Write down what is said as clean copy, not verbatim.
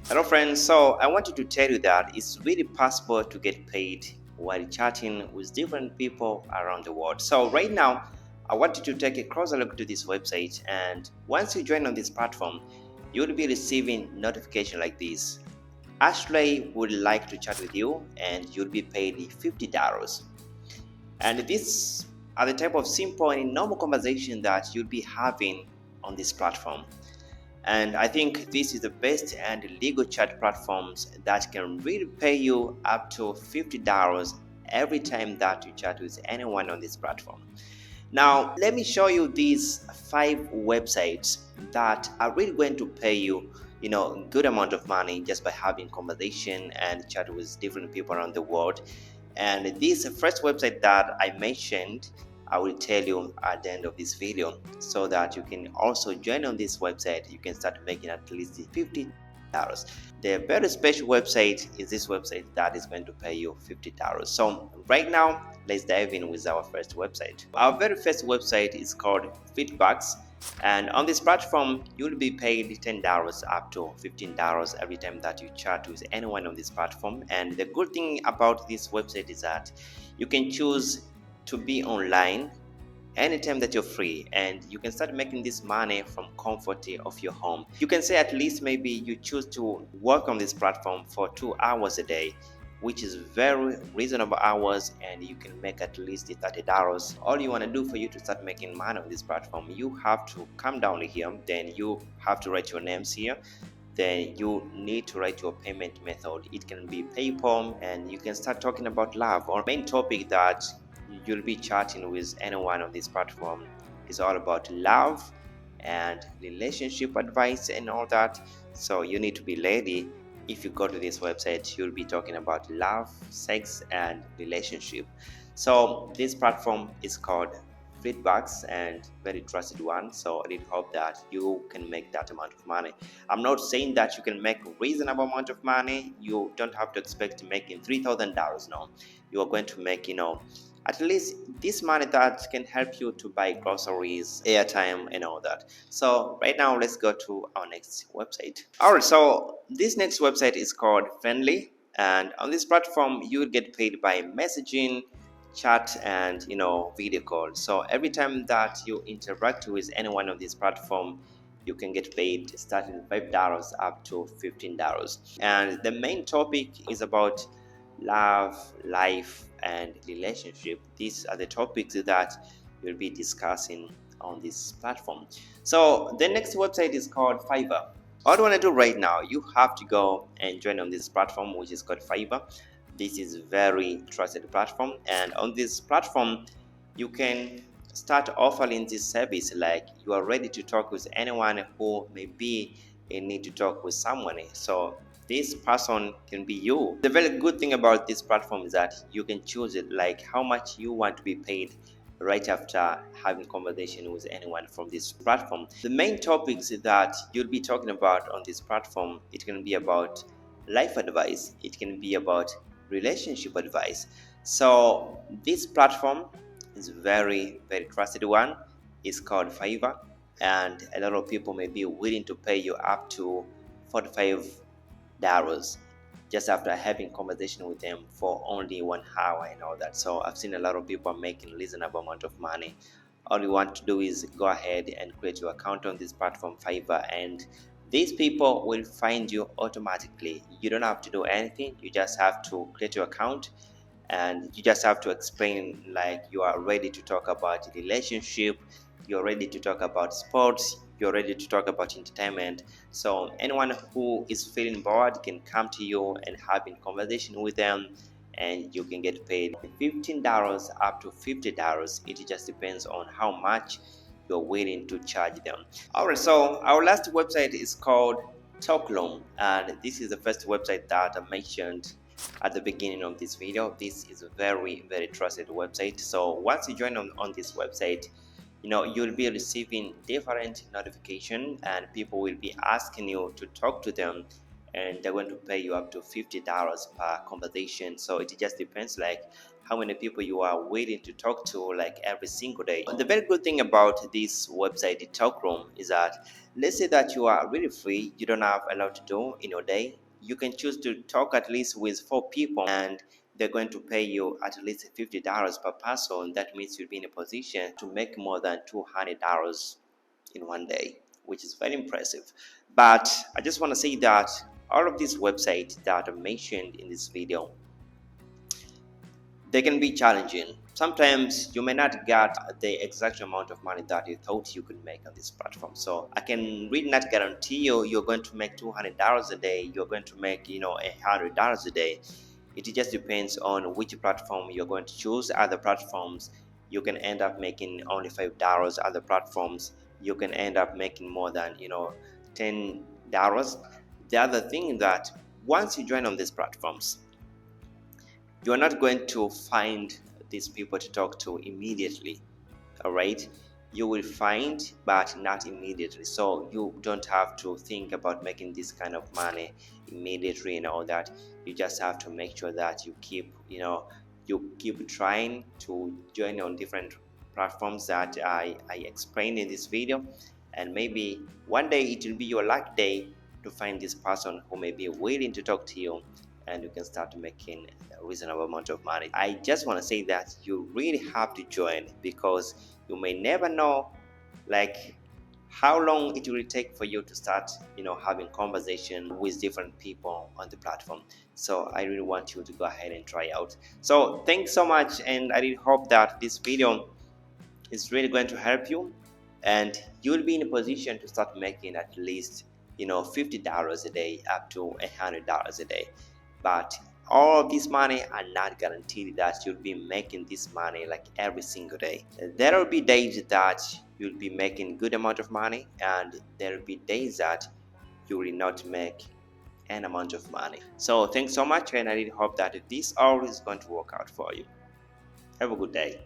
Hello friends, so I wanted to tell you that it's really possible to get paid while chatting with different people around the world. So right now, I want you to take a closer look to this website, and once you join on this platform, you'll be receiving notification like this. Ashley would like to chat with you and you'll be paid $50. And these are the type of simple and normal conversation that you'll be having on this platform. And I think this is the best and legal chat platforms that can really pay you up to $50 every time that you chat with anyone on this platform. Now, let me show you these 5 websites that are really going to pay you, good amount of money just by having conversation and chat with different people around the world. And this first website that I mentioned, I will tell you at the end of this video so that you can also join on this website. You can start making at least $50. The very special website is this website that is going to pay you $50. So right now, let's dive in with our first website. Our very first website is called FlirtBucks. And on this platform, you'll be paid $10 up to $15 every time that you chat with anyone on this platform. And the good thing about this website is that you can choose to be online anytime that you're free, and you can start making this money from comfort of your home. You can say at least maybe you choose to work on this platform for 2 hours a day, which is very reasonable hours, and you can make at least $30. All you want to do for you to start making money on this platform, you have to come down here, then you have to write your names here, then you need to write your payment method. It can be PayPal, and you can start talking about love. Our main topic that you'll be chatting with anyone on this platform is all about love and relationship advice and all that. So you need to be ready. If you go to this website, you'll be talking about love, sex, and relationship. So this platform is called FlirtBucks, and very trusted one. So I really hope that you can make that amount of money. I'm not saying that you can make a reasonable amount of money. You don't have to expect making $3,000. No, you are going to make, at least this money that can help you to buy groceries, airtime, and all that. So right now, let's go to our next website. All right, so this next website is called Phrendly, and on this platform, you will get paid by messaging, chat, and video call. So every time that you interact with anyone on this platform, you can get paid starting $5 up to $15. And the main topic is about love, life, and relationship. These are the topics that we'll be discussing on this platform. So the next website is called Fiverr. All you want to do right now, you have to go and join on this platform, which is called Fiverr. This is very trusted platform, and on this platform you can start offering this service, like you are ready to talk with anyone who may be in need to talk with someone. So this person can be you. The very good thing about this platform is that you can choose it, like how much you want to be paid right after having conversation with anyone from this platform. The main topics that you'll be talking about on this platform, it can be about life advice, it can be about relationship advice. So this platform is very trusted one. It's called Fiverr, and a lot of people may be willing to pay you up to $45 just after having conversation with them for only 1 hour and all that. So I've seen a lot of people making reasonable amount of money. All you want to do is go ahead and create your account on this platform Fiverr, and these people will find you automatically. You don't have to do anything. You just have to create your account, and you just have to explain like you are ready to talk about relationship, you're ready to talk about sports, you're ready to talk about entertainment. So anyone who is feeling bored can come to you and have a conversation with them, and you can get paid $15 up to $50. It just depends on how much you're willing to charge them. Alright, so our last website is called Talkroom, and this is the first website that I mentioned at the beginning of this video. This is a very trusted website. So once you join on this website, you'll be receiving different notification, and people will be asking you to talk to them, and they're going to pay you up to $50 per conversation. So it just depends like how many people you are waiting to talk to like every single day. The very good thing about this website, the Talkroom, is that let's say that you are really free, you don't have a lot to do in your day. You can choose to talk at least with 4 people, and they're going to pay you at least $50 per person. That means you'll be in a position to make more than $200 in one day, which is very impressive. But I just want to say that all of these websites that are mentioned in this video, they can be challenging. Sometimes you may not get the exact amount of money that you thought you could make on this platform. So I can really not guarantee you're going to make $200 a day, you're going to make $100 a day. It just depends on which platform you're going to choose. Other platforms you can end up making only $5. Other platforms you can end up making more than $10. The other thing that once you join on these platforms, you are not going to find these people to talk to immediately. All right, you will find, but not immediately. So you don't have to think about making this kind of money immediately and all that. You just have to make sure that you keep trying to join on different platforms that I explained in this video, and maybe one day it will be your lucky day to find this person who may be willing to talk to you, and you can start making a reasonable amount of money. I just want to say that you really have to join, because you may never know like how long it will take for you to start having conversation with different people on the platform. So I really want you to go ahead and try out. So thanks so much, and I really hope that this video is really going to help you, and you'll be in a position to start making at least $50 a day up to $100 a day. But all of this money are not guaranteed that you'll be making this money like every single day. There will be days that you'll be making good amount of money, and there will be days that you will not make an amount of money. So thanks so much, and I really hope that this all is going to work out for you. Have a good day.